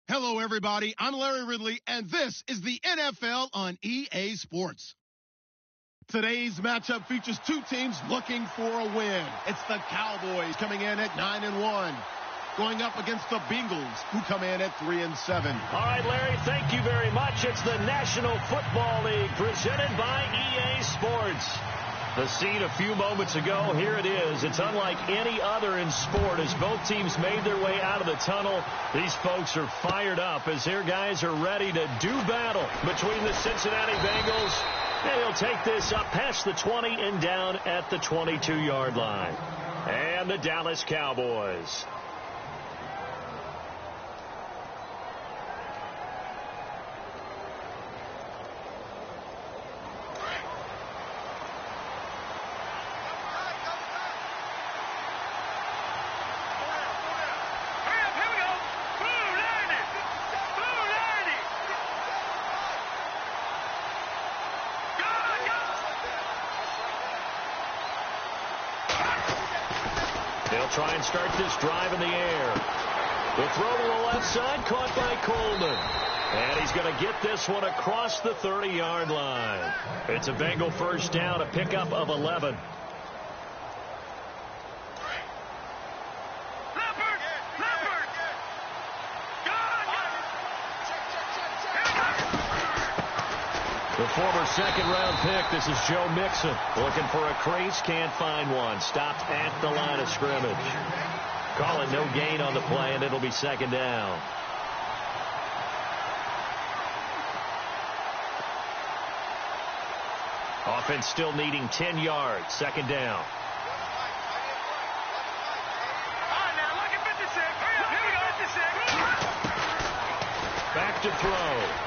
Hello, everybody. I'm Larry Ridley, and this is the NFL on EA Sports. Today's matchup features two teams looking for a win. It's the Cowboys coming in at 9-1, going up against the Bengals, who come in at 3-7. All right, Larry, thank you very much. It's the National Football League presented by EA Sports. The scene a few moments ago, here it is. It's unlike any other in sport as both teams made their way out of the tunnel. These folks are fired up as their guys are ready to do battle between the Cincinnati Bengals. And he'll take this up past the 20 and down at the 22-yard line. And the Dallas Cowboys. They'll try and start this drive in the air. The throw to the left side, caught by Coleman. And he's going to get this one across the 30-yard line. It's a Bengal first down, a pickup of 11. The former second-round pick, this is Joe Mixon, looking for a crease, can't find one. Stopped at the line of scrimmage. Calling no gain on the play, and it'll be second down. Offense still needing 10 yards, second down. Back to throw.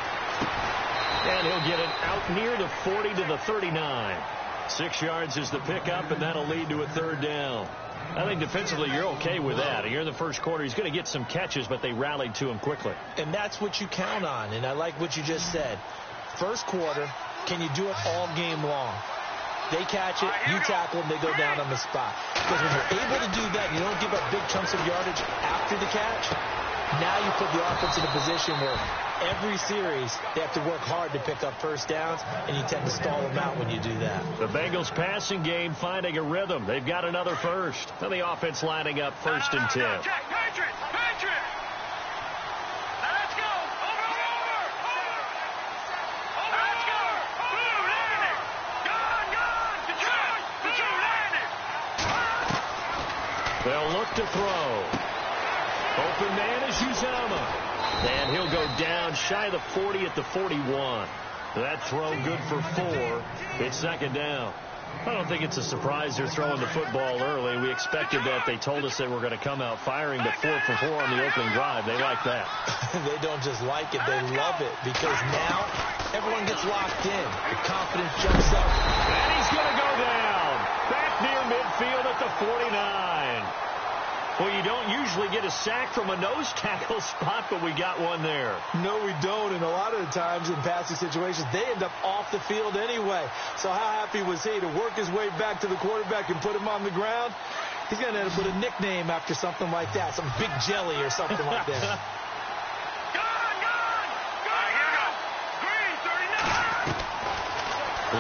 And he'll get it out near the 40 to the 39. 6 yards is the pickup, and that'll lead to a third down. I think defensively you're okay with that. Here in the first quarter, he's going to get some catches, but they rallied to him quickly. And that's what you count on, and I like what you just said. First quarter, can you do it all game long? They catch it, you tackle them, they go down on the spot. Because when you're able to do that, you don't give up big chunks of yardage after the catch. Now you put the offense in a position where every series they have to work hard to pick up first downs, and you tend to stall them out when you do that. The Bengals passing game finding a rhythm. They've got another first. And the offense lining up first and 10. Patriot! Let's go! Over! Let's go! Blue landing! Gone! Detroit! They'll look to throw. Open man is Uzama. And he'll go down shy of the 40 at the 41. That throw good for 4. It's second down. I don't think it's a surprise they're throwing the football early. We expected that. They told us they were going to come out firing, but 4 for 4 on the opening drive. They like that. They don't just like it. They love it because now everyone gets locked in. The confidence jumps up. And he's going to go down. Back near midfield at the 49. Well, you don't usually get a sack from a nose tackle spot, but we got one there. No, we don't, and a lot of the times in passing situations, they end up off the field anyway. So how happy was he to work his way back to the quarterback and put him on the ground? He's going to end up with a nickname after something like that, some Big Jelly or something like that.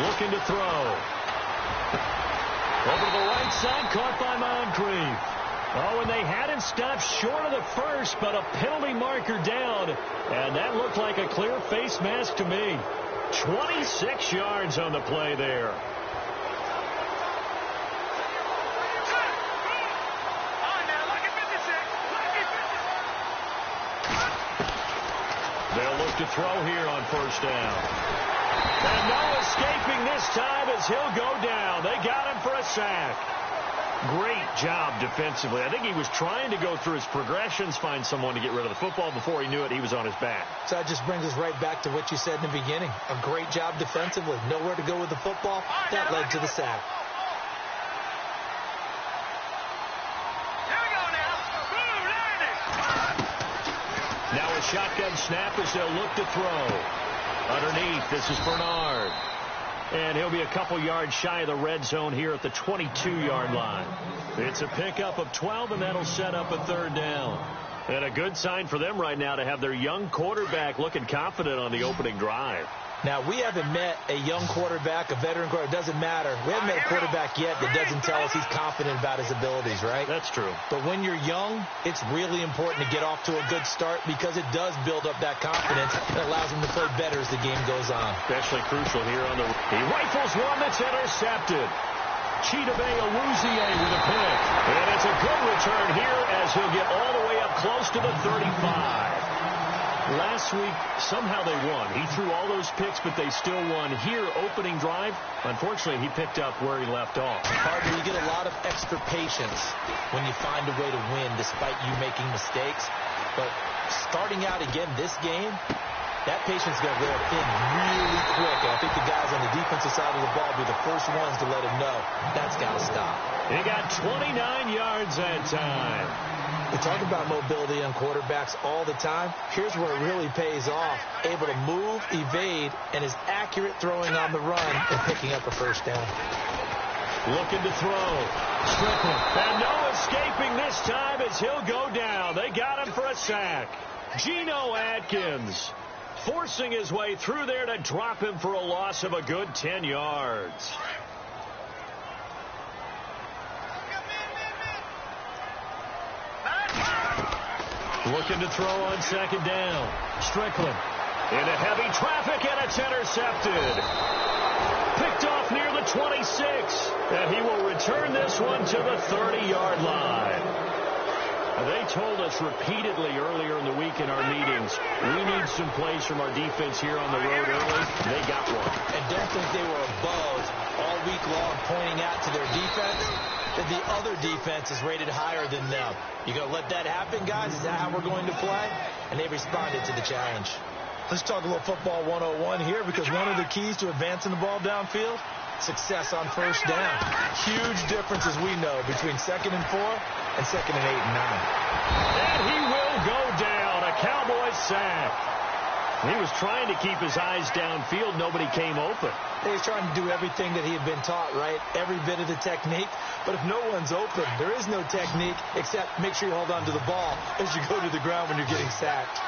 Looking to throw. Over to the right side, caught by Moncrief. Oh, and they had him stopped short of the first, but a penalty marker down. And that looked like a clear face mask to me. 26 yards on the play there. They'll look to throw here on first down. And no escaping this time as he'll go down. They got him for a sack. Great job defensively. I think he was trying to go through his progressions, find someone to get rid of the football. Before he knew it, he was on his back. So that just brings us right back to what you said in the beginning. A great job defensively. Nowhere to go with the football. That led to the sack. Here we go now. Now a shotgun snap as they'll look to throw. Underneath, this is Bernard. And he'll be a couple yards shy of the red zone here at the 22-yard line. It's a pickup of 12, and that'll set up a third down. And a good sign for them right now to have their young quarterback looking confident on the opening drive. Now, we haven't met a young quarterback, a veteran quarterback. It doesn't matter. We haven't met a quarterback yet that doesn't tell us he's confident about his abilities, right? That's true. But when you're young, it's really important to get off to a good start because it does build up that confidence and allows him to play better as the game goes on. Especially crucial here on the... He rifles one that's intercepted. Chidobe Awuzie with a pick. And it's a good return here as he'll get all the way up close to the 35. Last week, somehow they won. He threw all those picks, but they still won. Here, opening drive, unfortunately, he picked up where he left off. Partner, you get a lot of extra patience when you find a way to win despite you making mistakes. But starting out again this game, that patience is going to wear in really quick. And I think the guys on the defensive side of the ball will be the first ones to let him know that's got to stop. He got 29 yards that time. We talk about mobility on quarterbacks all the time. Here's where it really pays off. Able to move, evade, and is accurate throwing on the run and picking up a first down. Looking to throw. Strickland. And no escaping this time as he'll go down. They got him for a sack. Geno Atkins forcing his way through there to drop him for a loss of a good 10 yards. Looking to throw on second down. Strickland into heavy traffic, and it's intercepted. Picked off near the 26, and he will return this one to the 30-yard line. They told us repeatedly earlier in the week in our meetings, we need some plays from our defense here on the road early. They got one. And don't think they were above all week long pointing out to their defense that the other defense is rated higher than them. You going to let that happen, guys? Is that how we're going to play? And they responded to the challenge. Let's talk a little football 101 here because one of the keys to advancing the ball downfield, success on first down. Huge difference, as we know, between 2nd and 4 and 2nd and 8 and 9. And he will go down. A Cowboys sack. He was trying to keep his eyes downfield. Nobody came open. He's trying to do everything that he had been taught, right? Every bit of the technique. But if no one's open, there is no technique except make sure you hold on to the ball as you go to the ground when you're getting sacked.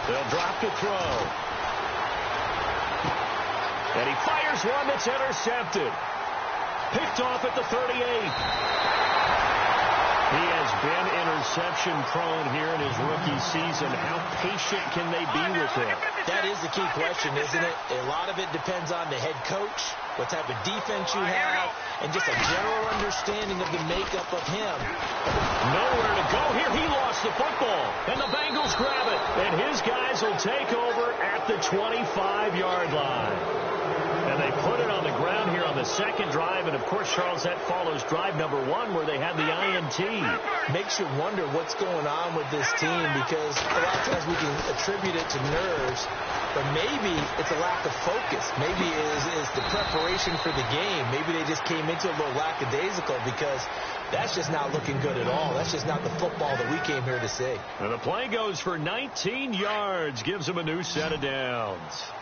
They'll drop to throw. And he fires one that's intercepted. Picked off at the 38. He has been interception prone here in his rookie season. How patient can they be with him? That is the key question, isn't it? A lot of it depends on the head coach, what type of defense you have, and just a general understanding of the makeup of him. Nowhere to go here. He lost the football, and the Bengals grab it. And his guys will take over at the 25-yard line. And they put it on the ground here on the second drive. And, of course, Charles, that follows drive number 1 where they had the INT. Makes you wonder what's going on with this team because a lot of times we can attribute it to nerves, but maybe it's a lack of focus. Maybe it is the preparation for the game. Maybe they just came into it a little lackadaisical because that's just not looking good at all. That's just not the football that we came here to see. And the play goes for 19 yards, gives them a new set of downs.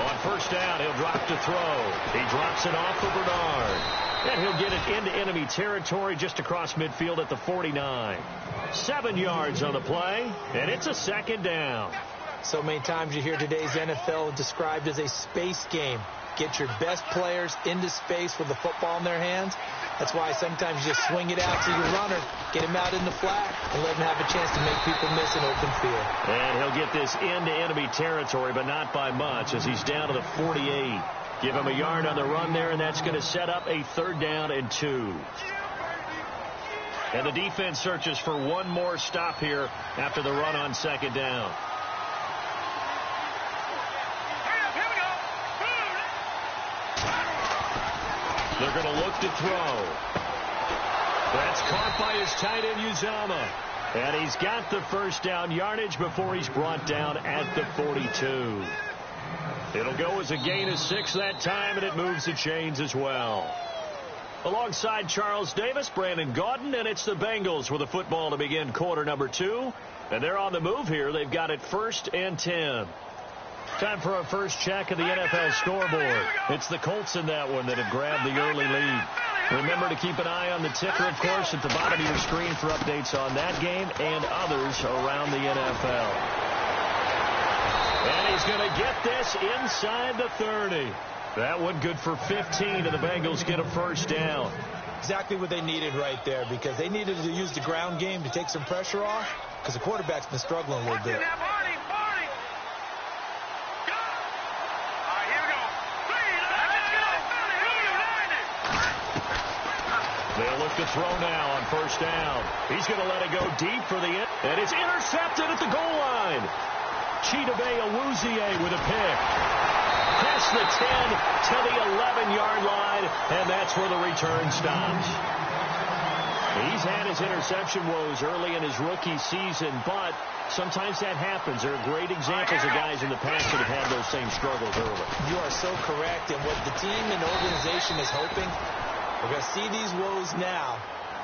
On first down, he'll drop to throw. He drops it off for Bernard. And he'll get it into enemy territory just across midfield at the 49. 7 yards on the play, and it's a second down. So many times you hear today's NFL described as a space game. Get your best players into space with the football in their hands. That's why sometimes you just swing it out to your runner, get him out in the flat, and let him have a chance to make people miss an open field. And he'll get this into enemy territory, but not by much as he's down to the 48. Give him a yard on the run there, and that's going to set up a 3rd down and 2. And the defense searches for one more stop here after the run on second down. They're going to look to throw. That's caught by his tight end, Uzomah. And he's got the first down yardage before he's brought down at the 42. It'll go as a gain of 6 that time, and it moves the chains as well. Alongside Charles Davis, Brandon Gaudin, and it's the Bengals with a football to begin quarter number 2. And they're on the move here. They've got it 1st and 10. Time for our first check of the NFL scoreboard. It's the Colts in that one that have grabbed the early lead. Remember to keep an eye on the ticker, of course, at the bottom of your screen for updates on that game and others around the NFL. And he's going to get this inside the 30. That one good for 15, and the Bengals get a first down. Exactly what they needed right there, because they needed to use the ground game to take some pressure off, because the quarterback's been struggling a little bit. They'll look to throw now on first down. He's going to let it go deep for the end. And it's intercepted at the goal line. Chidobe Awuzie with a pick. Past the 10 to the 11-yard line, and that's where the return stops. He's had his interception woes early in his rookie season, but sometimes that happens. There are great examples of guys in the past that have had those same struggles early. You are so correct, and what the team and organization is hoping, we're going to see these woes now,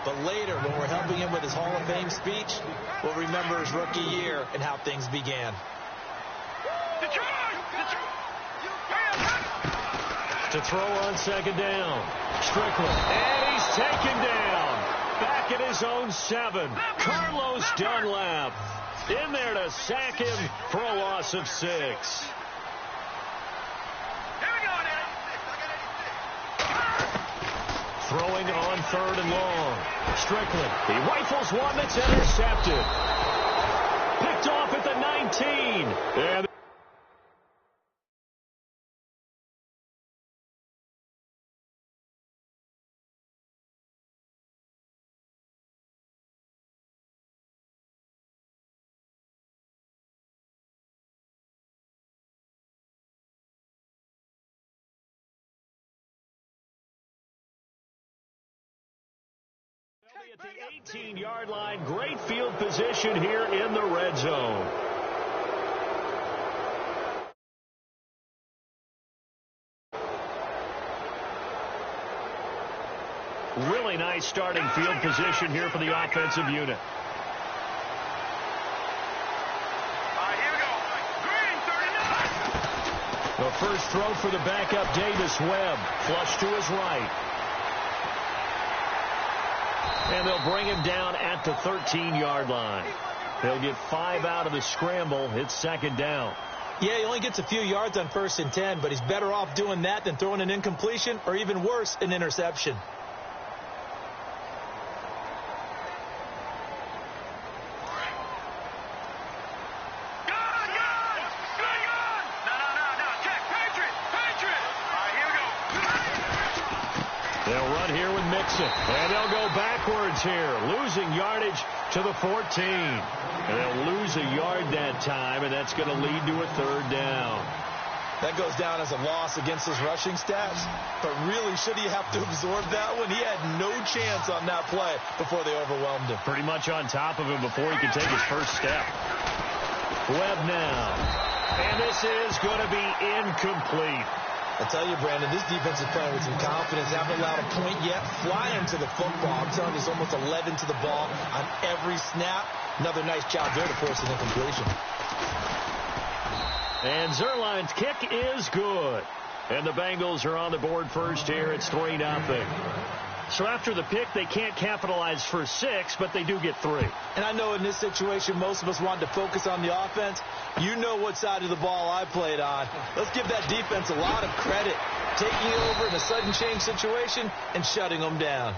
but later when we're helping him with his Hall of Fame speech, we'll remember his rookie year and how things began. To throw on second down. Strickland. And he's taken down. Back at his own 7. Carlos Dunlap in there to sack him for a loss of 6. Throwing on 3rd and long. Strickland. He rifles one that's intercepted. Picked off at the 19. And at the 18-yard line. Great field position here in the red zone. Really nice starting field position here for the offensive unit. Here we go. Green, 39. The first throw for the backup, Davis Webb. Flush to his right. And they'll bring him down at the 13-yard line. They'll get 5 out of the scramble. It's second down. Yeah, he only gets a few yards on 1st and 10, but he's better off doing that than throwing an incompletion or even worse, an interception. They'll run here with Mixon. And they'll go backwards here, losing yardage to the 14. And they'll lose a yard that time, and that's going to lead to a 3rd down. That goes down as a loss against his rushing stats. But really, should he have to absorb that one? He had no chance on that play before they overwhelmed him. Pretty much on top of him before he could take his first step. Webb now. And this is going to be incomplete. I tell you, Brandon, this defense is playing with some confidence. They haven't allowed a point yet. Flying to the football. I'm telling you, it's almost 11 to the ball on every snap. Another nice job there to force an incompletion. And Zerline's kick is good. And the Bengals are on the board first here. It's 3-0. So after the pick, they can't capitalize for 6, but they do get 3. And I know in this situation, most of us wanted to focus on the offense. You know what side of the ball I played on. Let's give that defense a lot of credit. Taking over in a sudden change situation and shutting them down.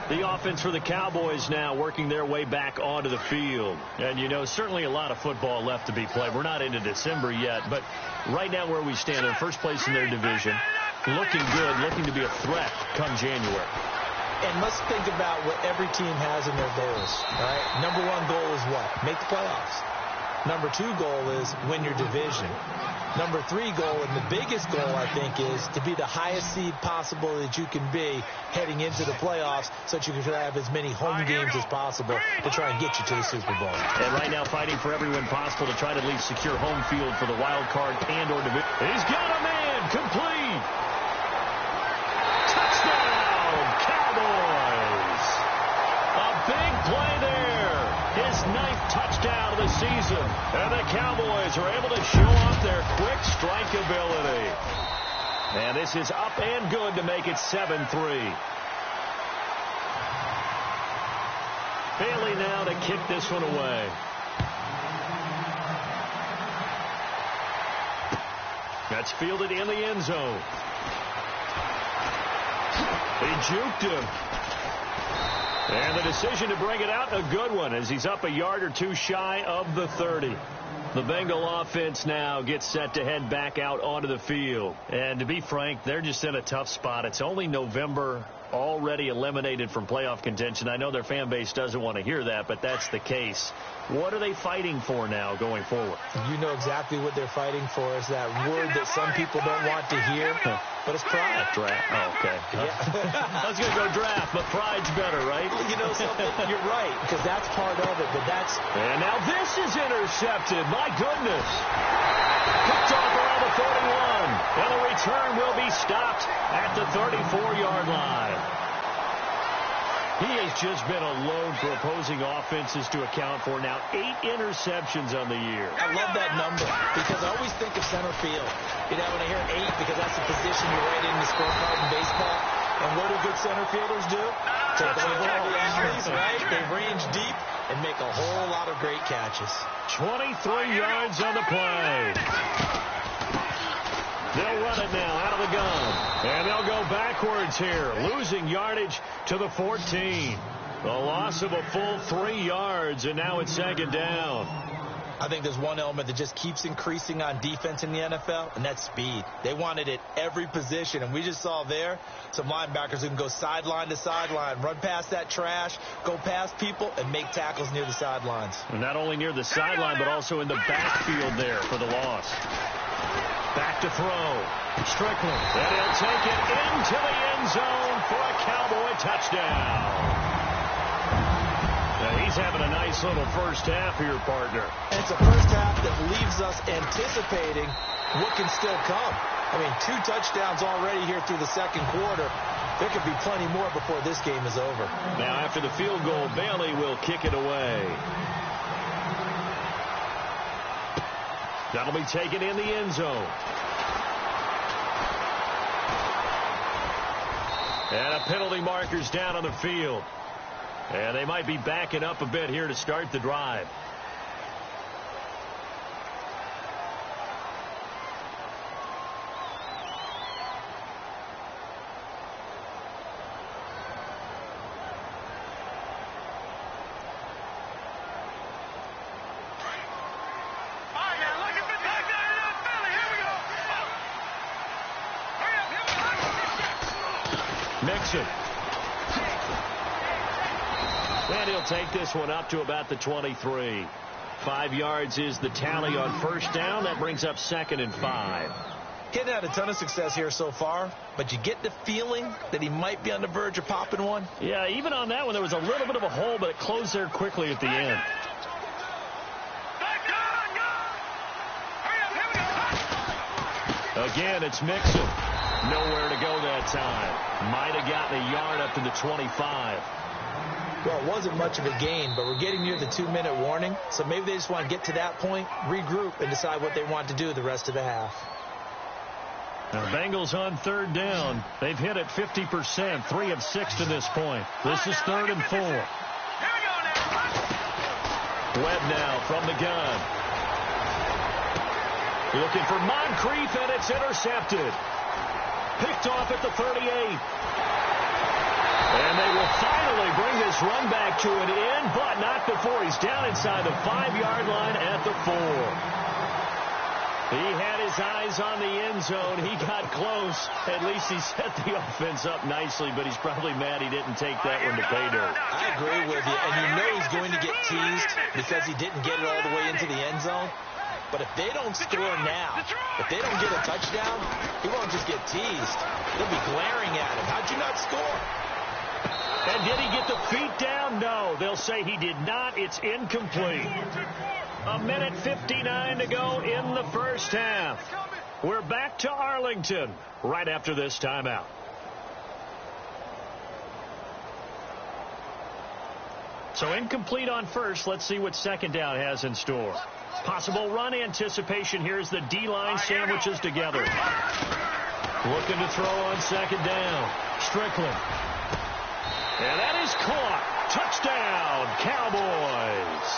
The offense for the Cowboys now working their way back onto the field. And, you know, certainly a lot of football left to be played. We're not into December yet, but right now where we stand in first place in their division, looking good, looking to be a threat come January. And let's think about what every team has in their goals, all right? Number 1 goal is what? Make the playoffs. Number 2 goal is win your division. Number 3 goal, and the biggest goal, I think, is to be the highest seed possible that you can be heading into the playoffs so that you can have as many home games as possible to try and get you to the Super Bowl. And right now fighting for every win possible to try to at least secure home field for the wild card and or division. He's got a man complete. Touchdown, Cowboys. A big play there. His 9th season. And the Cowboys are able to show off their quick strike ability. And this is up and good to make it 7-3. Bailey now to kick this one away. That's fielded in the end zone. He juked him. And the decision to bring it out, a good one, as he's up a yard or two shy of the 30. The Bengal offense now gets set to head back out onto the field. And to be frank, they're just in a tough spot. It's only November, already eliminated from playoff contention. I know their fan base doesn't want to hear that, but that's the case. What are they fighting for now going forward? You know exactly what they're fighting for. Is that word that some people don't want to hear, but it's pride. Draft. Oh, okay. Yeah. I was going to go draft, but pride's better, right? You know something? You're right, because that's part of it, but that's... And now this is intercepted. My goodness. Picked off around the 41. And the return will be stopped at the 34-yard line. He has just been a load for opposing offenses to account for. Now 8 interceptions on the year. I love that number because I always think of center field. You know, when I hear 8, because that's the position you write in the scorecard in baseball. And what do good center fielders do? Take over all the alleys, right? They range deep and make a whole lot of great catches. 23 yards on the play. They'll run it now out of the gun. And they'll go backwards here, losing yardage to the 14. The loss of a full 3 yards, and now it's second down. I think there's one element that just keeps increasing on defense in the NFL, and that's speed. They want it at every position, and we just saw there some linebackers who can go sideline to sideline, run past that trash, go past people, and make tackles near the sidelines. And not only near the sideline, but also in the backfield there for the loss. Back to throw. Strickland. And he'll take it into the end zone for a Cowboy touchdown. Now he's having a nice little first half here, partner. And it's a first half that leaves us anticipating what can still come. I mean, 2 touchdowns already here through the second quarter. There could be plenty more before this game is over. Now after the field goal, Bailey will kick it away. That'll be taken in the end zone. And a penalty marker's down on the field. And they might be backing up a bit here to start the drive. Mixon. And he'll take this one up to about the 23. 5 yards is the tally on first down. That brings up 2nd and 5. He hadn't had a ton of success here so far, but you get the feeling that he might be on the verge of popping one. Yeah, even on that one, there was a little bit of a hole, but it closed there quickly at the end. Again, it's Mixon. Nowhere to go that time. Might have gotten a yard up to the 25. Well, it wasn't much of a gain, but we're getting near the 2-minute warning, so maybe they just want to get to that point, regroup, and decide what they want to do the rest of the half. Now, Bengals on third down. They've hit it 50%, 3 of 6 to this point. This is 3rd and 4. Webb now from the gun. Looking for Moncrief, and it's intercepted. Picked off at the 38. And they will finally bring this run back to an end, but not before he's down inside the 5-yard line at the 4. He had his eyes on the end zone. He got close. At least he set the offense up nicely, but he's probably mad he didn't take that one to pay dirt. I agree with you, and you know he's going to get teased because he didn't get it all the way into the end zone. But if they don't score now, if they don't get a touchdown, he won't just get teased. They'll be glaring at him. How'd you not score? And did he get the feet down? No. They'll say he did not. It's incomplete. 1:59 to go in the first half. We're back to Arlington right after this timeout. So incomplete on first. Let's see what second down has in store. Possible run anticipation here as the D-line sandwiches together. Looking to throw on second down. Strickland. And that is caught. Touchdown, Cowboys.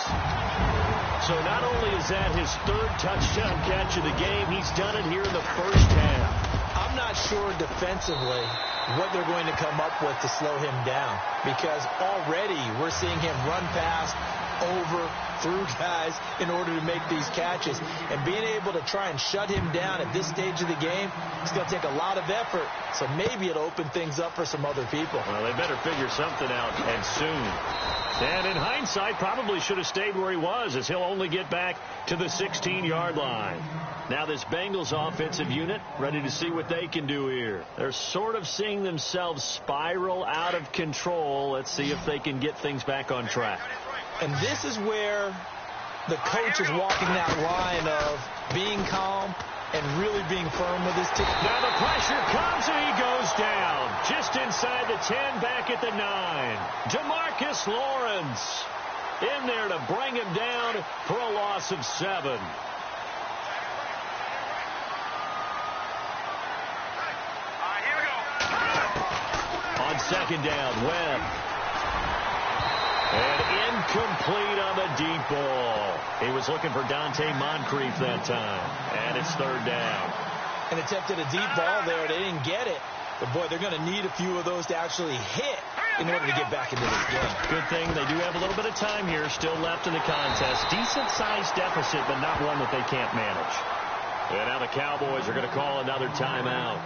So not only is that his third touchdown catch of the game, he's done it here in the first half. I'm not sure defensively what they're going to come up with to slow him down, because already we're seeing him run past, over, through guys in order to make these catches. And being able to try and shut him down at this stage of the game, it's going to take a lot of effort. So maybe it'll open things up for some other people. Well, they better figure something out, and soon. And in hindsight, probably should have stayed where he was, as he'll only get back to the 16-yard line. Now this Bengals offensive unit ready to see what they can do here. They're sort of seeing themselves spiral out of control. Let's see if they can get things back on track. And this is where the coach is walking that line of being calm and really being firm with his team. Now the pressure comes and he goes down. Just inside the 10, back at the 9. DeMarcus Lawrence in there to bring him down for a loss of 7. On second down, Webb. And incomplete on the deep ball. He was looking for Dante Moncrief that time. And it's third down. And attempted a deep ball there. They didn't get it. But, boy, they're going to need a few of those to actually hit in order to get back into this game. Good thing they do have a little bit of time here still left in the contest. Decent-sized deficit, but not one that they can't manage. And now the Cowboys are going to call another timeout.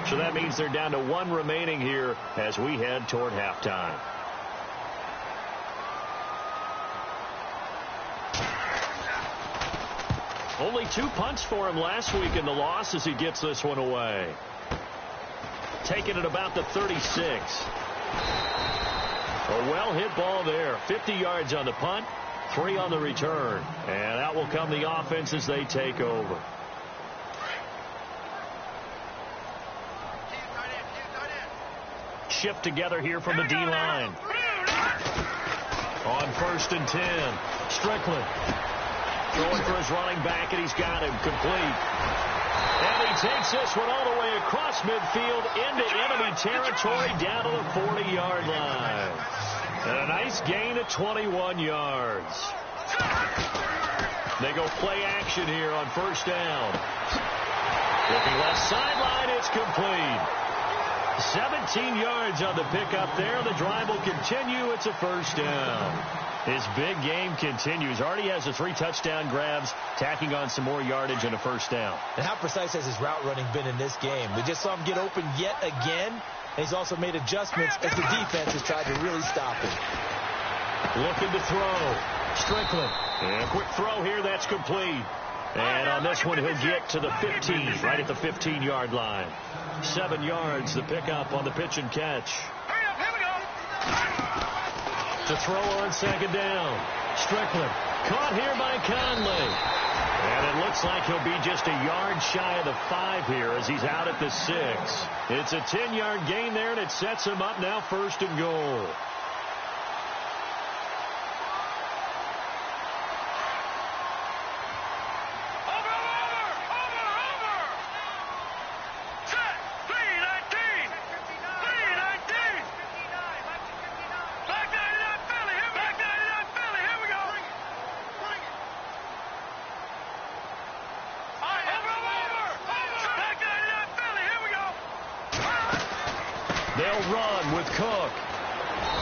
So that means they're down to 1 remaining here as we head toward halftime. Only 2 punts for him last week in the loss as he gets this one away. Taking it about the 36. A well-hit ball there. 50 yards on the punt, 3 on the return. And out will come the offense as they take over. Shift together here from the D-line. On 1st and 10. Strickland. Throwing for his running back, and he's got him complete. And he takes this one all the way across midfield into enemy territory down to the 40-yard line. And a nice gain of 21 yards. They go play action here on 1st down. Looking left sideline, it's complete. 17 yards on the pickup there. The drive will continue. It's a 1st down. His big game continues. Already has the 3 touchdown grabs, tacking on some more yardage and a 1st down. And how precise has his route running been in this game? We just saw him get open yet again, and he's also made adjustments as the defense has tried to really stop him. Looking to throw. Strickland. And a quick throw here. That's complete. And on this one, he'll get to the 15, right at the 15-yard line. 7 yards, the pickup on the pitch and catch. To throw on 2nd down. Strickland caught here by Conley. And it looks like he'll be just a yard shy of the 5 here as he's out at the 6. It's a 10-yard gain there, and it sets him up now 1st and goal. They'll run with Cook.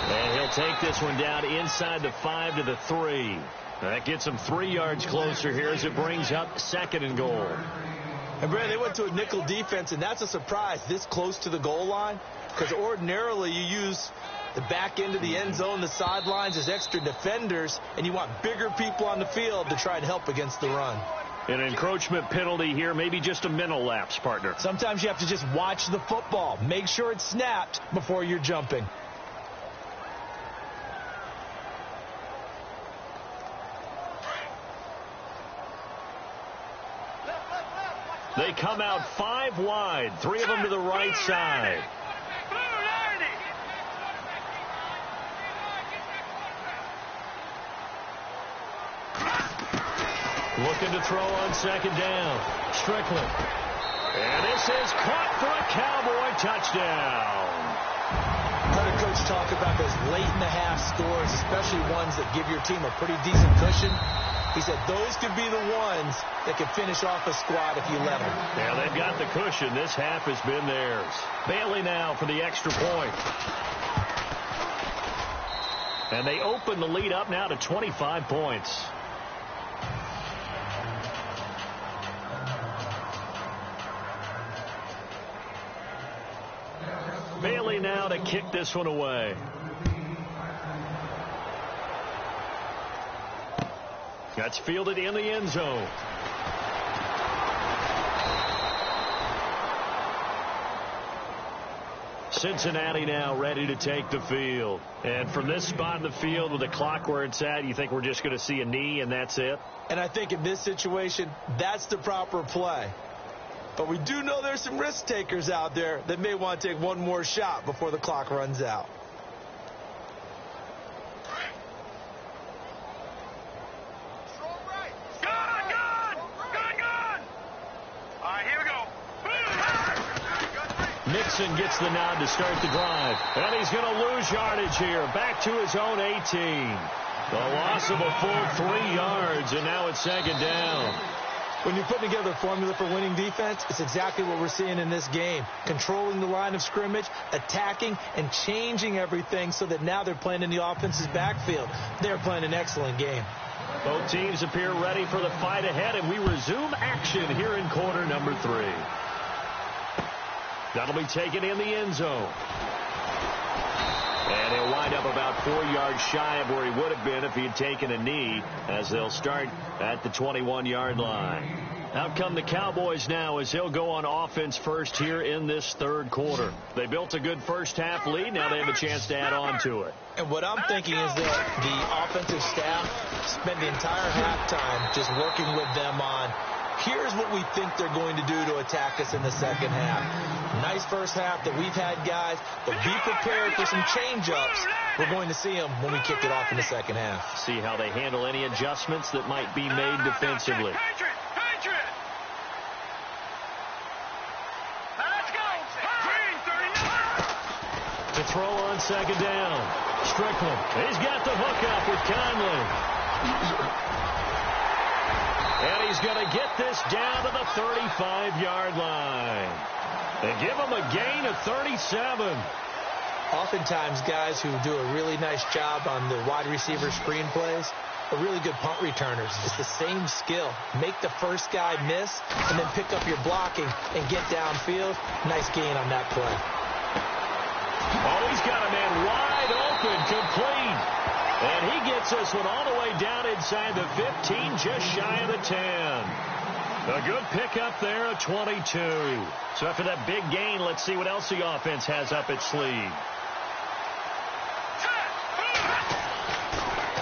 And he'll take this one down inside the 5 to the 3. That gets him 3 yards closer here as it brings up 2nd and goal. And, Brad, they went to a nickel defense, and that's a surprise this close to the goal line, because ordinarily you use the back end of the end zone, the sidelines as extra defenders, and you want bigger people on the field to try and help against the run. An encroachment penalty here, maybe just a mental lapse, partner. Sometimes you have to just watch the football. Make sure it's snapped before you're jumping. They come out 5 wide, 3 of them to the right side. Looking to throw on second down. Strickland. And this is caught for a Cowboy touchdown. Heard a coach talk about those late in the half scores, especially ones that give your team a pretty decent cushion. He said those could be the ones that could finish off a squad if you let them. Yeah, they've got the cushion. This half has been theirs. Bailey now for the extra point. And they open the lead up now to 25 points. Bailey now to kick this one away. That's fielded in the end zone. Cincinnati now ready to take the field. And from this spot in the field with the clock where it's at, you think we're just going to see a knee and that's it? And I think in this situation, that's the proper play. But we do know there's some risk takers out there that may want to take one more shot before the clock runs out. Nixon gets the nod to start the drive. And he's going to lose yardage here. Back to his own 18. The loss of a full 3 yards, and now it's second down. When you're putting together a formula for winning defense, it's exactly what we're seeing in this game. Controlling the line of scrimmage, attacking, and changing everything so that now they're playing in the offense's backfield. They're playing an excellent game. Both teams appear ready for the fight ahead, and we resume action here in quarter number 3. That'll be taken in the end zone. And he'll wind up about 4 yards shy of where he would have been if he had taken a knee, as they'll start at the 21-yard line. Out come the Cowboys now as he'll go on offense first here in this third quarter. They built a good first half lead. Now they have a chance to add on to it. And what I'm thinking is that the offensive staff spent the entire halftime just working with them on, here's what we think they're going to do to attack us in the second half. Nice first half that we've had, guys, but be prepared for some change-ups. We're going to see them when we kick it off in the second half. See how they handle any adjustments that might be made defensively. To throw on second down. Strickland. He's got the hook up with Conley. And he's going to get this down to the 35-yard line. They give him a gain of 37. Oftentimes, guys who do a really nice job on the wide receiver screen plays are really good punt returners. It's the same skill. Make the first guy miss and then pick up your blocking and get downfield. Nice gain on that play. Oh, he's got a man wide open, complete. And he gets this one all the way down inside the 15, just shy of the 10. A good pickup there, a 22. So after that big gain, let's see what else the offense has up its sleeve.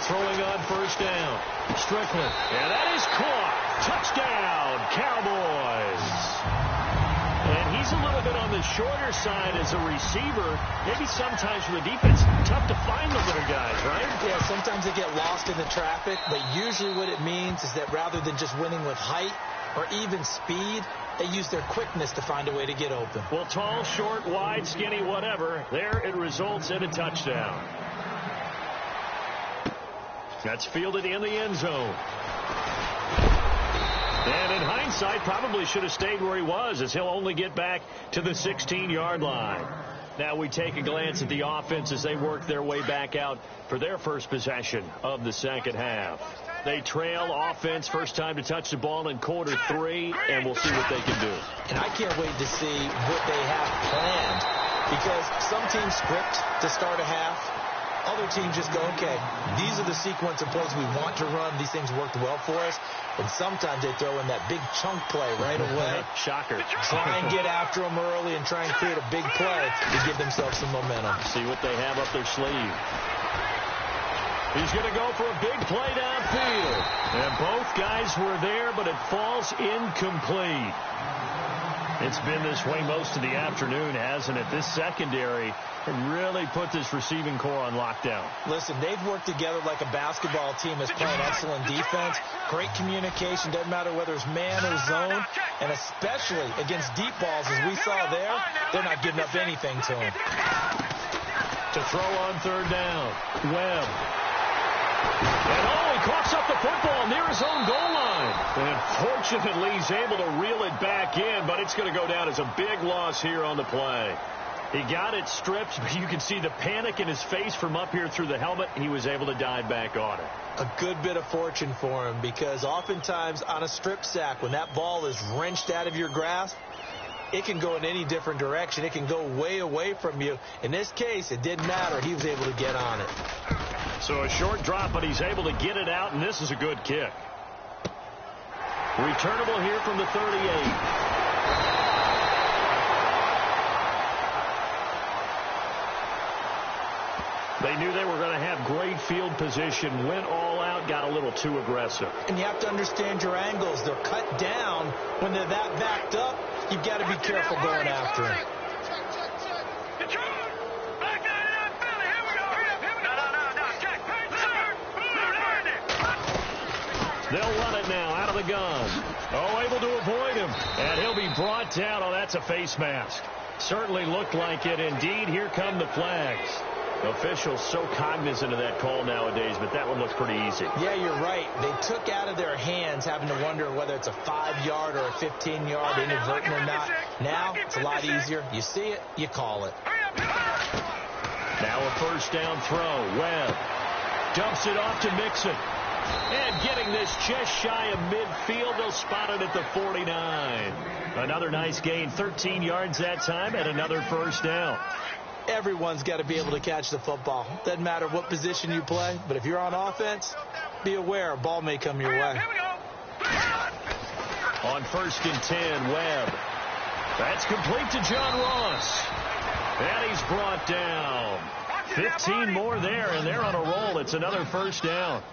Throwing on first down. Strickland. And that is caught. Touchdown, Cowboys. And he's a little bit on the shorter side as a receiver. Maybe sometimes for the defense, tough to find the little guys, right? Yeah, sometimes they get lost in the traffic, but usually what it means is that rather than just winning with height or even speed, they use their quickness to find a way to get open. Well, tall, short, wide, skinny, whatever, there it results in a touchdown. That's fielded in the end zone. And in hindsight, probably should have stayed where he was, as he'll only get back to the 16-yard line. Now we take a glance at the offense as they work their way back out for their first possession of the second half. They trail offense, first time to touch the ball in quarter 3, and we'll see what they can do. And I can't wait to see what they have planned, because some teams script to start a half. Other teams just go, okay, these are the sequence of plays we want to run. These things worked well for us. And sometimes they throw in that big chunk play right away. Shocker. Try and get after them early and try and create a big play to give themselves some momentum. See what they have up their sleeve. He's going to go for a big play downfield. And both guys were there, but it falls incomplete. It's been this way most of the afternoon, hasn't it? This secondary really put this receiving core on lockdown. Listen, they've worked together like a basketball team that's playing excellent defense. Great communication. Doesn't matter whether it's man or zone. And especially against deep balls, as we saw there, they're not giving up anything to them. To throw on third down, Webb. And he coughs up the football near his own goal line. And fortunately, he's able to reel it back in, but it's going to go down as a big loss here on the play. He got it stripped, but you can see the panic in his face from up here through the helmet. He was able to dive back on it. A good bit of fortune for him, because oftentimes on a strip sack, when that ball is wrenched out of your grasp, it can go in any different direction. It can go way away from you. In this case, it didn't matter. He was able to get on it. So a short drop, but he's able to get it out, and this is a good kick. Returnable here from the 38. They knew they were going to have great field position, went all out, got a little too aggressive. And you have to understand your angles. They're cut down. When they're that backed up, you've got to be careful going after him. They'll run it now out of the gun. Oh, able to avoid him. And he'll be brought down. Oh, that's a face mask. Certainly looked like it. Indeed, here come the flags. Officials so cognizant of that call nowadays, but that one looks pretty easy. Yeah, you're right. They took out of their hands having to wonder whether it's a 5-yard or a 15-yard inadvertent or not. Now, it's a lot easier. You see it, you call it. Now a first down throw. Webb dumps it off to Mixon. And getting this just shy of midfield, they'll spot it at the 49. Another nice gain, 13 yards that time, and another first down. Everyone's got to be able to catch the football. Doesn't matter what position you play, but if you're on offense, be aware a ball may come your way. On 1st and 10, Webb. That's complete to John Ross. And he's brought down. 15 more there, and they're on a roll. It's another first down.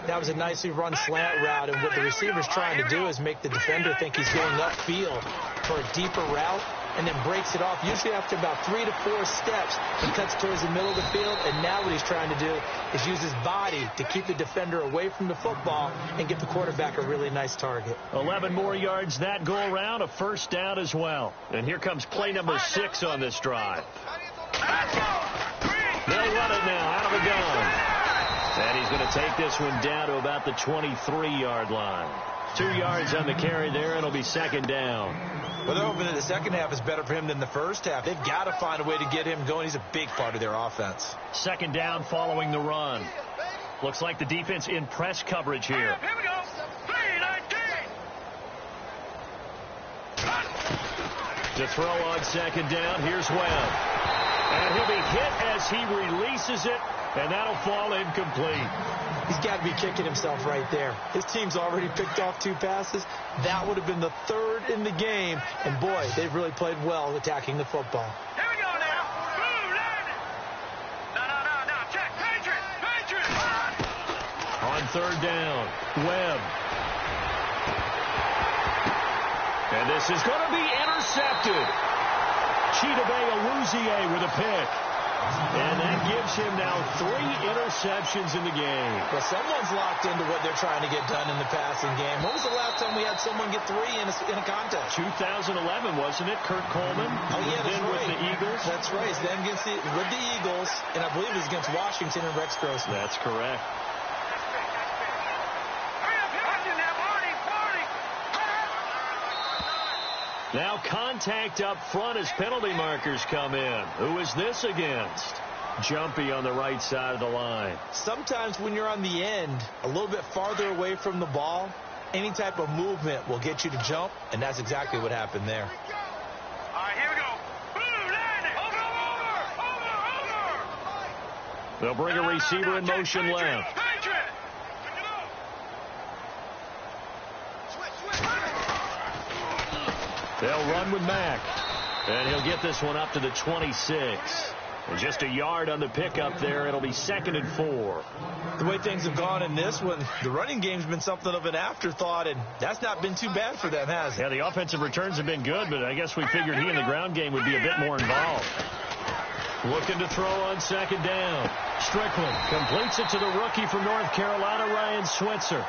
That was a nicely run slant route, and what the receiver's trying to do is make the defender think he's going upfield for a deeper route, and then breaks it off. Usually after about 3 to 4 steps, he cuts towards the middle of the field, and now what he's trying to do is use his body to keep the defender away from the football and give the quarterback a really nice target. 11 more yards that go around, a first down as well. And here comes play number 6 on this drive. They'll run it now out of the gun. And he's going to take this one down to about the 23-yard line. 2 yards on the carry there, and it'll be second down. Well, they're hoping that the second half is better for him than the first half. They've got to find a way to get him going. He's a big part of their offense. Second down following the run. Looks like the defense in press coverage here. Here we go. 3-19. To throw on second down, here's Webb. And he'll be hit as he releases it, and that'll fall incomplete. He's got to be kicking himself right there. His team's already picked off 2 passes. That would have been the 3rd in the game. And, boy, they've really played well attacking the football. Here we go now. Blue landing. No. Check. Patriot. On third down, Webb. And this is going to be intercepted. Chidobe Awuzie with a pick. And that gives him now 3 interceptions in the game. Well, someone's locked into what they're trying to get done in the passing game. When was the last time we had someone get 3 in a contest? 2011, wasn't it? Kurt Coleman. Oh, yeah, that's right. With the Eagles. That's right. It's then with the Eagles, and I believe it was against Washington and Rex Grossman. That's correct. Now contact up front as penalty markers come in. Who is this against? Jumpy on the right side of the line. Sometimes when you're on the end, a little bit farther away from the ball, any type of movement will get you to jump, and that's exactly what happened there. All right, here we go. Blue landing. Over. They'll bring a receiver in motion left. Patriot. They'll run with Mack. And he'll get this one up to the 26. And just a yard on the pickup there. It'll be 2nd and 4. The way things have gone in this one, the running game's been something of an afterthought, and that's not been too bad for them, has it? Yeah, the offensive returns have been good, but I guess we figured he in the ground game would be a bit more involved. Looking to throw on 2nd down. Strickland completes it to the rookie from North Carolina, Ryan Switzer.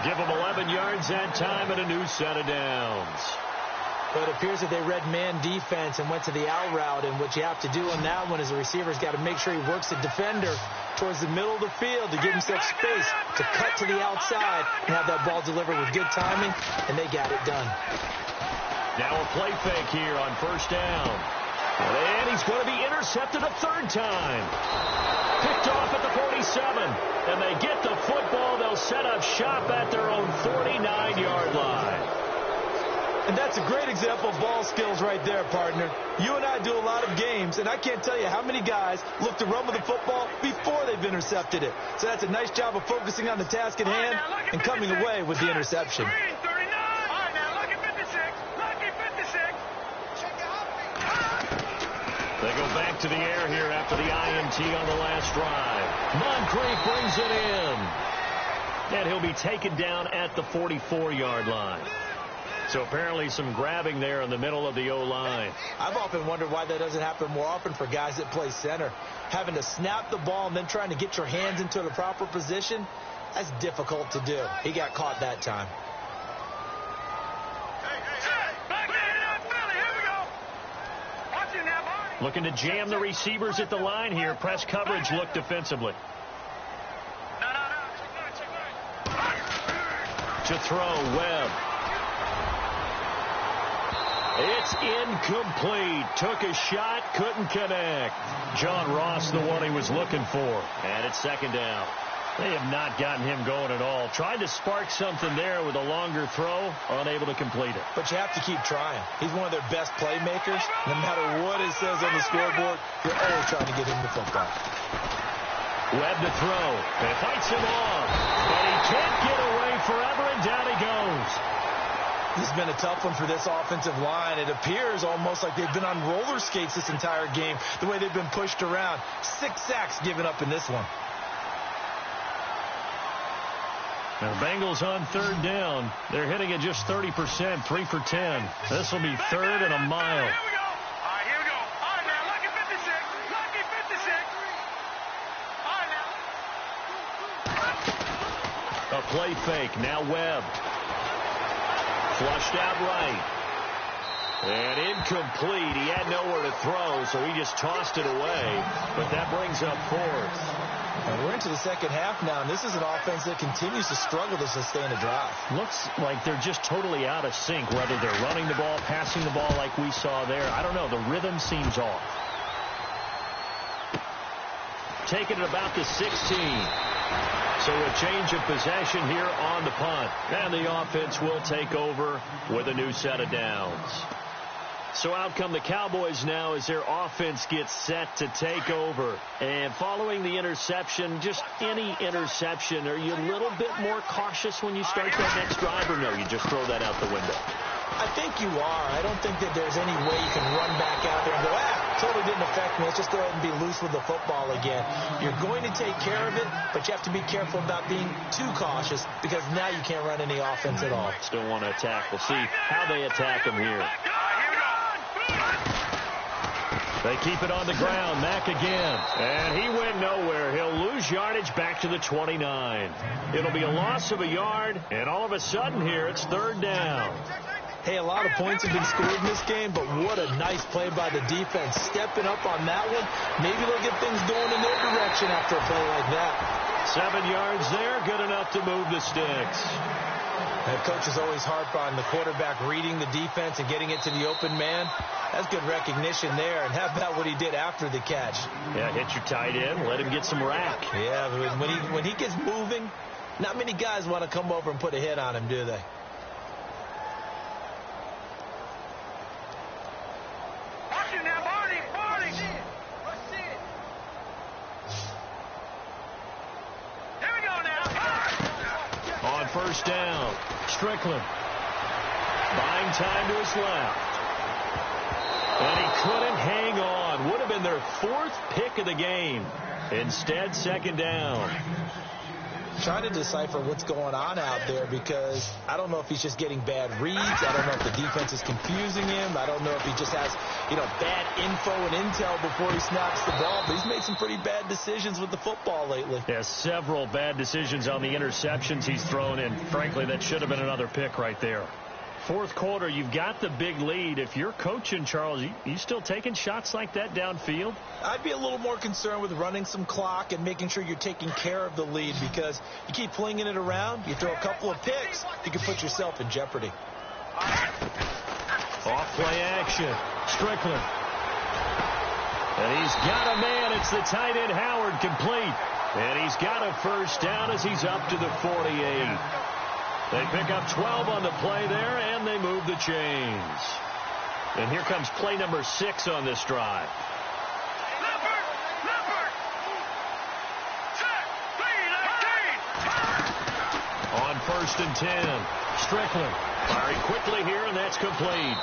Give him 11 yards that time and a new set of downs. But it appears that they read man defense and went to the out route, and what you have to do on that one is the receiver's got to make sure he works the defender towards the middle of the field to give himself space to cut to the outside and have that ball delivered with good timing, and they got it done. Now a play fake here on 1st down. And he's going to be intercepted a 3rd time. Picked off at the 47. And they get the football. They'll set up shop at their own 49-yard line. And that's a great example of ball skills right there, partner. You and I do a lot of games, and I can't tell you how many guys look to run with the football before they've intercepted it. So that's a nice job of focusing on the task at hand and coming away with the interception. They go back to the air here after the INT on the last drive. Moncrief brings it in. And he'll be taken down at the 44-yard line. So apparently some grabbing there in the middle of the O-line. I've often wondered why that doesn't happen more often for guys that play center. Having to snap the ball and then trying to get your hands into the proper position, that's difficult to do. He got caught that time. Looking to jam the receivers at the line here. Press coverage look defensively. To throw, Webb. It's incomplete. Took a shot, couldn't connect. John Ross, the one he was looking for. And it's 2nd down. They have not gotten him going at all. Tried to spark something there with a longer throw, unable to complete it. But you have to keep trying. He's one of their best playmakers. No matter what it says on the scoreboard, you're always trying to get him the football. Webb to throw. It fights him off. But he can't get away forever, and down he goes. This has been a tough one for this offensive line. It appears almost like they've been on roller skates this entire game, the way they've been pushed around. 6 sacks given up in this one. Now the Bengals on 3rd down. They're hitting it just 30%, 3 for 10. This will be 3rd and a mile. Here we go. All right, now, lucky 56. Lucky 56. All right, now. A play fake. Now Webb. Flushed out right. And incomplete. He had nowhere to throw, so he just tossed it away. But that brings up 4th. And we're into the second half now, and this is an offense that continues to struggle to sustain a drive. Looks like they're just totally out of sync, whether they're running the ball, passing the ball like we saw there. I don't know. The rhythm seems off. Taking it about the 16. So a change of possession here on the punt. And the offense will take over with a new set of downs. So out come the Cowboys now as their offense gets set to take over. And following the interception, just any interception, are you a little bit more cautious when you start that next drive, or no, you just throw that out the window? I think you are. I don't think that there's any way you can run back out there and go, totally didn't affect me. Let's just go ahead and be loose with the football again. You're going to take care of it, but you have to be careful about being too cautious because now you can't run any offense at all. Still want to attack. We'll see how they attack them here. They keep it on the ground. Mack again. And he went nowhere. He'll lose yardage back to the 29. It'll be a loss of a yard, and all of a sudden here it's 3rd down. Hey, a lot of points have been scored in this game, but what a nice play by the defense. Stepping up on that one. Maybe they'll get things going in their direction after a play like that. 7 yards there, good enough to move the sticks. That coach is always harp on the quarterback reading the defense and getting it to the open man. That's good recognition there. And how about what he did after the catch? Yeah, hit your tight end, let him get some rack. Yeah, but when he gets moving, not many guys want to come over and put a hit on him, do they? On 1st down, Strickland buying time to his left. And he couldn't hang on. Would have been their 4th pick of the game. Instead, second down. Trying to decipher what's going on out there because I don't know if he's just getting bad reads. I don't know if the defense is confusing him. I don't know if he just has, bad info and intel before he snaps the ball. But he's made some pretty bad decisions with the football lately. Yeah, several bad decisions on the interceptions he's thrown in. Frankly, that should have been another pick right there. 4th quarter, you've got the big lead. If you're coaching, Charles, you still taking shots like that downfield? I'd be a little more concerned with running some clock and making sure you're taking care of the lead because you keep flinging it around, you throw a couple of picks, you can put yourself in jeopardy. Off play action. Strickland. And he's got a man. It's the tight end Howard complete. And he's got a first down as he's up to the 48. They pick up 12 on the play there, and they move the chains. And here comes play number 6 on this drive. On 1st and 10, Strickland firing quickly here, and that's complete.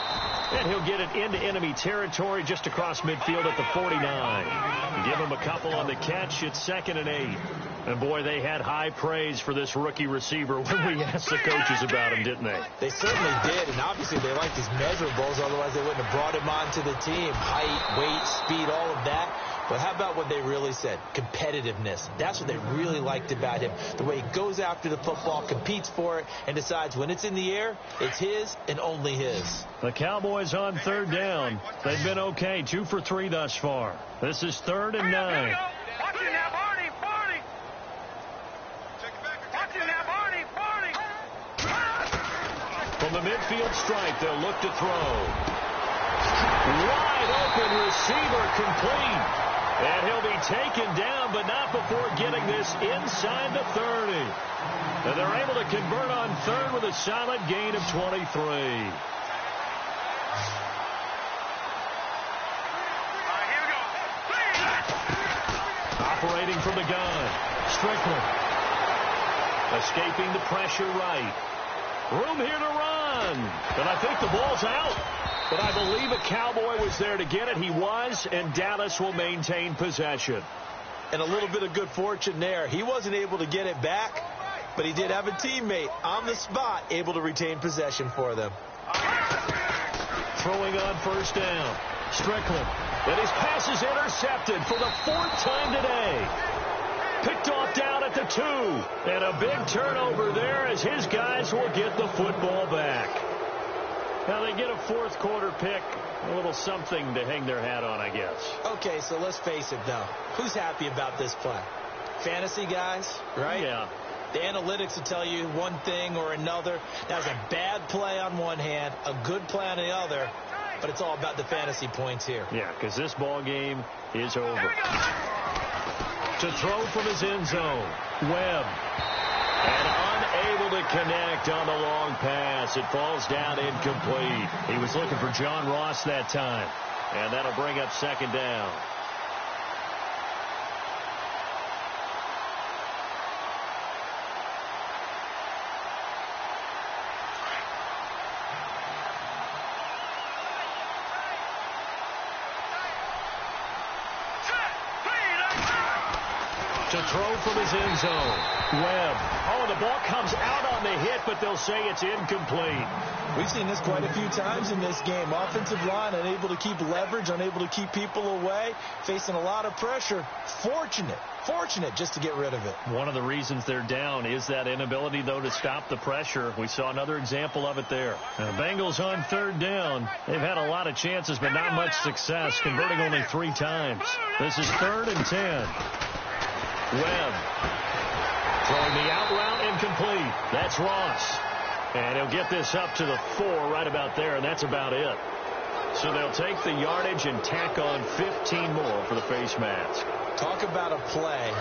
And he'll get it into enemy territory just across midfield at the 49. Give him a couple on the catch. It's 2nd and 8. And, boy, they had high praise for this rookie receiver when we asked the coaches about him, didn't they? They certainly did, and obviously they liked his measurables. Otherwise, they wouldn't have brought him onto the team. Height, weight, speed, all of that. But how about what they really said? Competitiveness. That's what they really liked about him. The way he goes after the football, competes for it, and decides when it's in the air, it's his and only his. The Cowboys on 3rd down. They've been okay, 2 for 3 thus far. This is 3rd and 9. From the midfield stripe, they'll look to throw. Wide open receiver complete. And he'll be taken down, but not before getting this inside the 30. And they're able to convert on 3rd with a solid gain of 23. Operating from the gun, Strickland. Escaping the pressure right. Room here to run. And I think the ball's out. But I believe a Cowboy was there to get it. He was, and Dallas will maintain possession. And a little bit of good fortune there. He wasn't able to get it back, but he did have a teammate on the spot able to retain possession for them. Throwing on 1st down. Strickland. And his pass is intercepted for the 4th time today. Picked off down at the 2. And a big turnover there as his guys will get the football back. Now they get a 4th quarter pick. A little something to hang their hat on, I guess. Okay, so let's face it, though. Who's happy about this play? Fantasy guys, right? Yeah. The analytics will tell you one thing or another. That's a bad play on one hand, a good play on the other. But it's all about the fantasy points here. Yeah, because this ball game is over. To throw from his end zone, Webb. And unable to connect on the long pass. It falls down incomplete. He was looking for John Ross that time. And that'll bring up 2nd down. To throw from his end zone, Webb. Oh, the ball comes out on the hit, but they'll say it's incomplete. We've seen this quite a few times in this game. Offensive line unable to keep leverage, unable to keep people away, facing a lot of pressure. Fortunate just to get rid of it. One of the reasons they're down is that inability, though, to stop the pressure. We saw another example of it there. Now, the Bengals on 3rd down. They've had a lot of chances, but not much success, converting only 3 times. This is 3rd and 10. Webb throwing the out route incomplete. That's Ross. And he'll get this up to the 4 right about there, and that's about it. So they'll take the yardage and tack on 15 more for the face mask. Talk about a play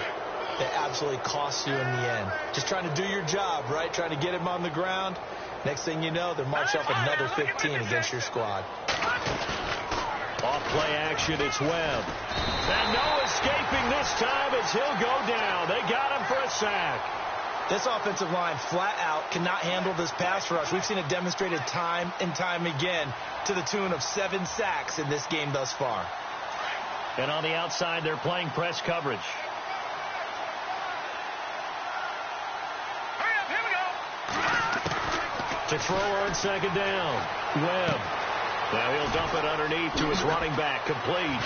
that absolutely costs you in the end. Just trying to do your job, right? Trying to get him on the ground. Next thing you know, they're marching up another 15 against your squad. Off play action, it's Webb. And no escaping this time as he'll go down. They got him for a sack. This offensive line flat out cannot handle this pass rush. We've seen it demonstrated time and time again to the tune of 7 sacks in this game thus far. And on the outside, they're playing press coverage. Hurry up, here we go. To throw on second down, Webb. Now he'll dump it underneath to his running back, complete.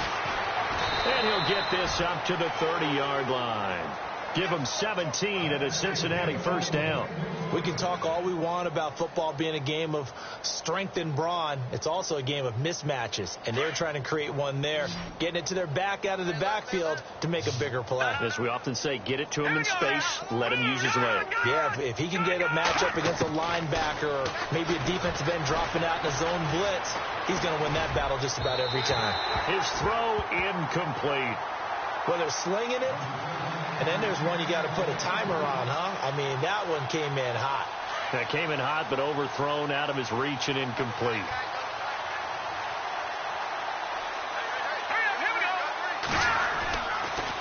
And he'll get this up to the 30-yard line. Give him 17 and a Cincinnati first down. We can talk all we want about football being a game of strength and brawn. It's also a game of mismatches, and they're trying to create one there, getting it to their back out of the backfield to make a bigger play. As we often say, get it to him in space, let him use his leg. Yeah, if he can get a matchup against a linebacker or maybe a defensive end dropping out in a zone blitz, he's going to win that battle just about every time. His throw incomplete. Well, they're slinging it, and then there's one you got to put a timer on, huh? I mean, that one came in hot. That came in hot, but overthrown out of his reach and incomplete.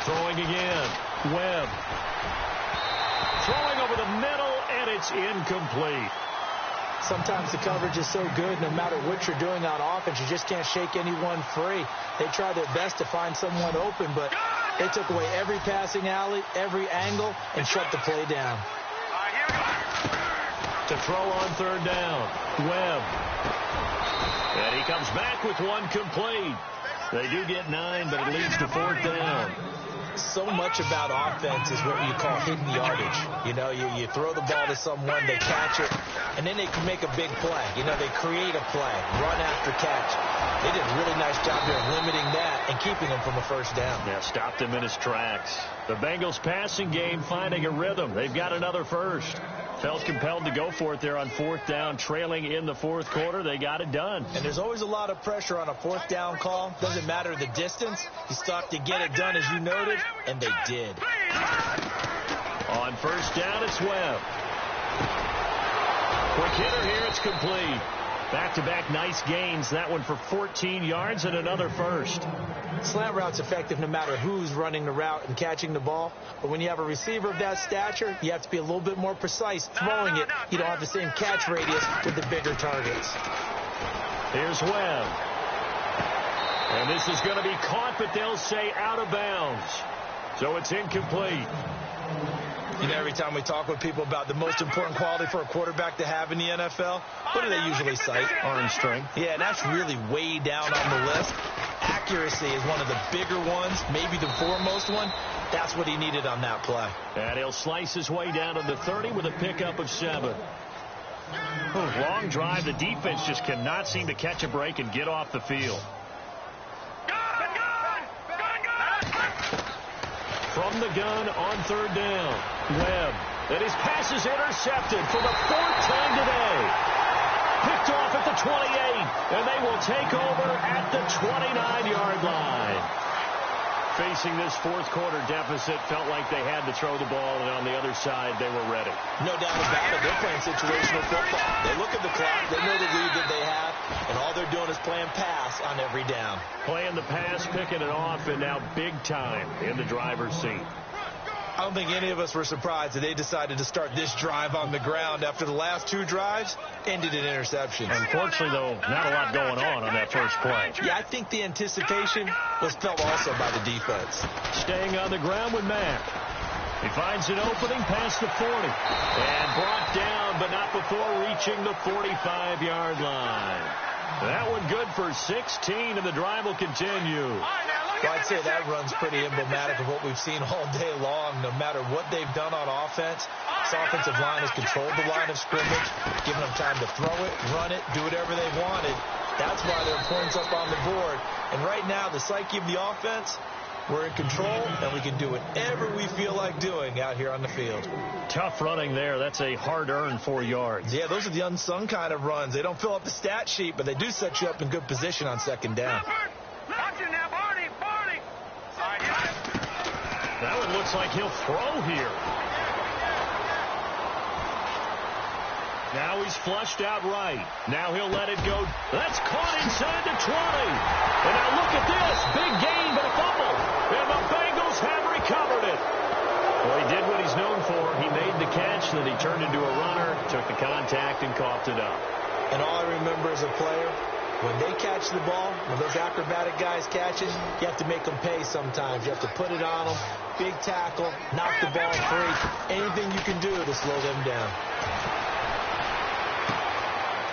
Throwing again. Webb. Throwing over the middle, and it's incomplete. Sometimes the coverage is so good, no matter what you're doing on offense, you just can't shake anyone free. They try their best to find someone open, but they took away every passing alley, every angle, and shut the play down. To throw on third down, Webb. And he comes back with one complete. They do get 9, but it leads to fourth down. So much about offense is what you call hidden yardage. You know, you throw the ball to someone, they catch it, and then they can make a big play. You know, they create a play, run after catch. They did a really nice job there of limiting that and keeping him from a first down. Yeah, stopped him in his tracks. The Bengals passing game finding a rhythm. They've got another first. Felt compelled to go for it there on fourth down, trailing in the fourth quarter. They got it done. And there's always a lot of pressure on a fourth down call. Doesn't matter the distance. You stop to get it done, as you noted, and they did. On first down, it's Webb. Quick hitter here, it's complete. Back-to-back nice gains. That one for 14 yards and another first. Slant route's effective no matter who's running the route and catching the ball. But when you have a receiver of that stature, you have to be a little bit more precise throwing it. You don't have the same catch radius with the bigger targets. Here's Webb. And this is going to be caught, but they'll say out of bounds. So it's incomplete. You know, every time we talk with people about the most important quality for a quarterback to have in the NFL, what do they usually cite? Arm strength. Yeah, and that's really way down on the list. Accuracy is one of the bigger ones, maybe the foremost one. That's what he needed on that play. And he'll slice his way down to the 30 with a pickup of 7. Long drive. The defense just cannot seem to catch a break and get off the field. From the gun on third down, Webb. And his pass is intercepted for the 4th time today. Picked off at the 28, and they will take over at the 29-yard line. Facing this fourth quarter deficit, felt like they had to throw the ball, and on the other side, they were ready. No doubt about it. They're playing situational football. They look at the clock. They know the lead that they have, and all they're doing is playing pass on every down. Playing the pass, picking it off, and now big time in the driver's seat. I don't think any of us were surprised that they decided to start this drive on the ground after the last 2 drives ended in interceptions. Unfortunately, though, not a lot going on that first play. Yeah, I think the anticipation was felt also by the defense. Staying on the ground with Mack. He finds an opening past the 40. And brought down, but not before reaching the 45-yard line. That one good for 16, and the drive will continue. Well, I'd say that run's pretty emblematic of what we've seen all day long. No matter what they've done on offense, this offensive line has controlled the line of scrimmage, given them time to throw it, run it, do whatever they wanted. That's why there are points up on the board. And right now, the psyche of the offense, we're in control, and we can do whatever we feel like doing out here on the field. Tough running there. That's a hard-earned 4 yards. Yeah, those are the unsung kind of runs. They don't fill up the stat sheet, but they do set you up in good position on second down. That one looks like he'll throw here. Now he's flushed out right. Now he'll let it go. That's caught inside the 20. And now look at this. Big gain, but a fumble. And the Bengals have recovered it. Well, he did what he's known for. He made the catch, then he turned into a runner, took the contact, and coughed it up. And all I remember as a player, when they catch the ball, when those acrobatic guys catch it, you have to make them pay sometimes. You have to put it on them, big tackle, knock the ball free, anything you can do to slow them down.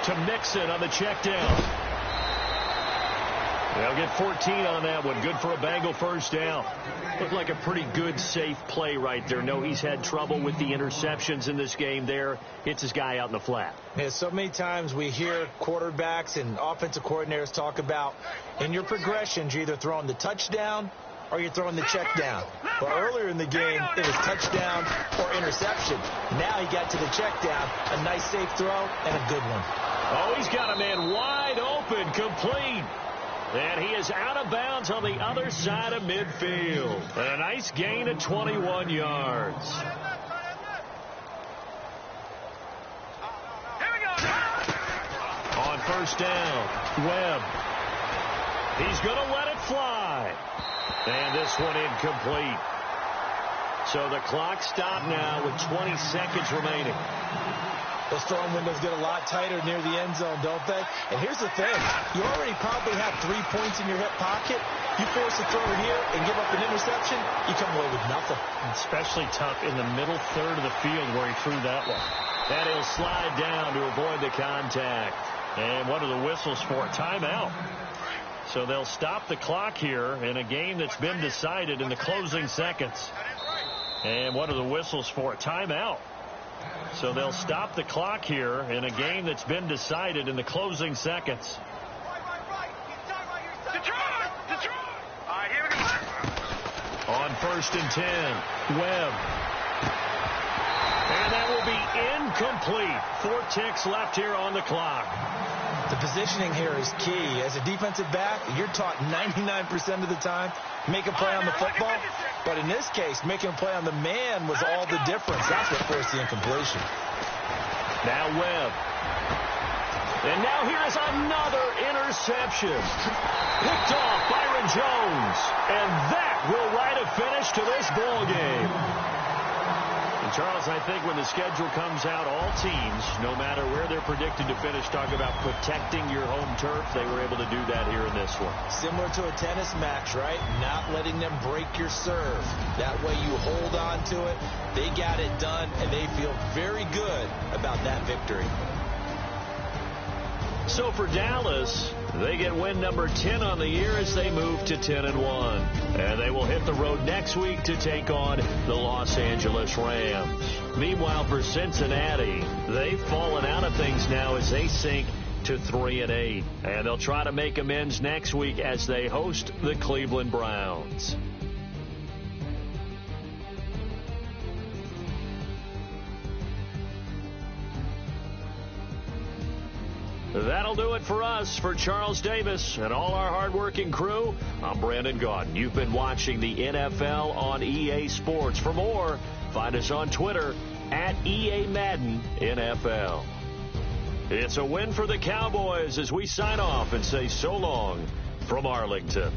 To Mixon on the check down. They'll get 14 on that one. Good for a Bengal first down. Looked like a pretty good, safe play right there. No, he's had trouble with the interceptions in this game there. Hits his guy out in the flat. Yeah, so many times we hear quarterbacks and offensive coordinators talk about in your progressions, you're either throwing the touchdown or you're throwing the check down. But earlier in the game, it was touchdown or interception. Now he got to the check down. A nice, safe throw and a good one. Oh, he's got a man wide open, complete. And he is out of bounds on the other side of midfield. And a nice gain of 21 yards. On first down, Webb. He's going to let it fly. And this one incomplete. So the clock stopped now with 20 seconds remaining. Those throwing windows get a lot tighter near the end zone, don't they? And here's the thing. You already probably have 3 points in your hip pocket. You force a throw here and give up an interception, you come away with nothing. Especially tough in the middle third of the field where he threw that one. And he'll slide down to avoid the contact. And what are the whistles for? Timeout. So they'll stop the clock here in a game that's been decided in the closing seconds. And what are the whistles for? Timeout. So they'll stop the clock here in a game that's been decided in the closing seconds. On first and 10, Webb. And that will be incomplete. 4 ticks left here on the clock. The positioning here is key. As a defensive back, you're taught 99% of the time, make a play on the football. But in this case, making a play on the man was all the difference. That's what forced the incompletion. Now Webb. And now here's another interception. Picked off Byron Jones. And that will write a finish to this ball game. And Charles, I think when the schedule comes out, all teams, no matter where they're predicted to finish, talk about protecting your home turf. They were able to do that here in this one. Similar to a tennis match, right? Not letting them break your serve. That way you hold on to it. They got it done, and they feel very good about that victory. So for Dallas, they get win number 10 on the year as they move to 10-1. And they will hit the road next week to take on the Los Angeles Rams. Meanwhile, for Cincinnati, they've fallen out of things now as they sink to 3-8. And they'll try to make amends next week as they host the Cleveland Browns. That'll do it for us. For Charles Davis and all our hardworking crew, I'm Brandon Gaudin. You've been watching the NFL on EA Sports. For more, find us on Twitter at EA Madden NFL. It's a win for the Cowboys as we sign off and say so long from Arlington.